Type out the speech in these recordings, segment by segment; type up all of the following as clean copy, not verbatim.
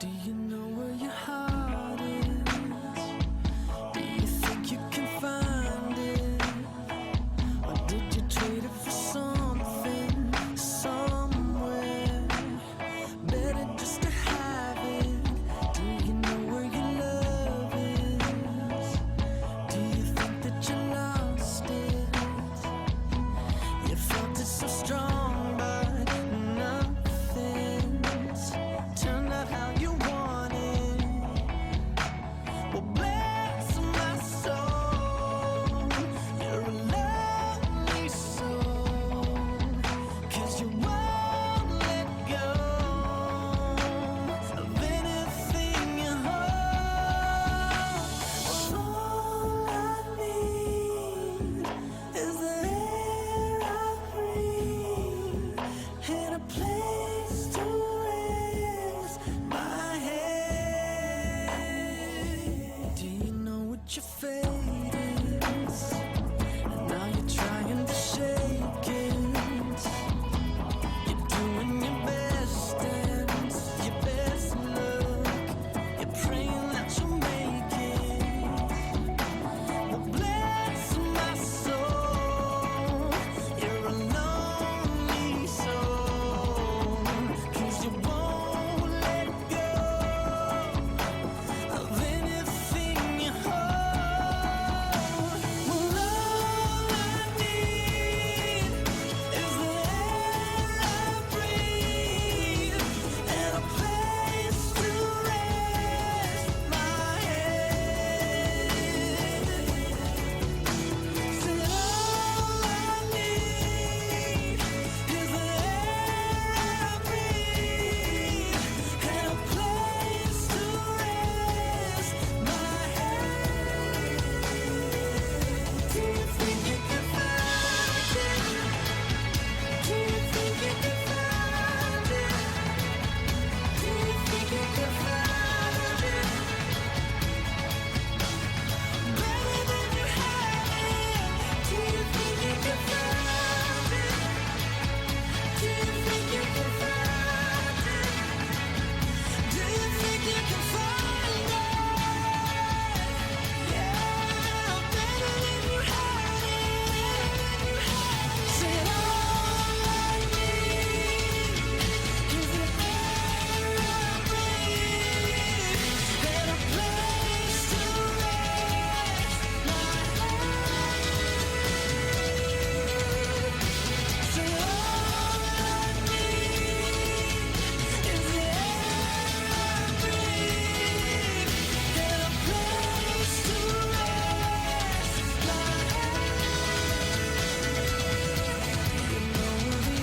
Do you know where your heart is? Do you think you can find it? Or did you trade it for something, somewhere better just to have it? Do you know where your love is? Do you think that you lost it? You felt it so strong, but nothing's turned out how you wanted. Well, bless my soul, you're a lonely soul, 'cause you won't let go of anything you hold. All I need is the air I breathe and a place to rest my head. Do you know what your fate is? And now you're trying to shake it. You're doing your best and your best look. You're praying that you'll make it. Well, bless my soul, you're a lonely soul, 'cause you won't let go of anything you hold. Well, all I need is the air I breathe and a place to rest my head. Said all I need is the air I breathe and a place to rest my head. Do you think you can find it? Do you think you can find it? Do you think you can find it? Better than you had it. Do you think you can find it? Do you think you can find it? Do you think you can find it? Yeah, better than you had it. Said all I need is the air I breathe and a place to rest my head. Said all I need is the air I breathe and a place to rest my head. You know where the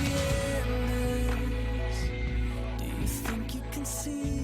end is. Do you think you can see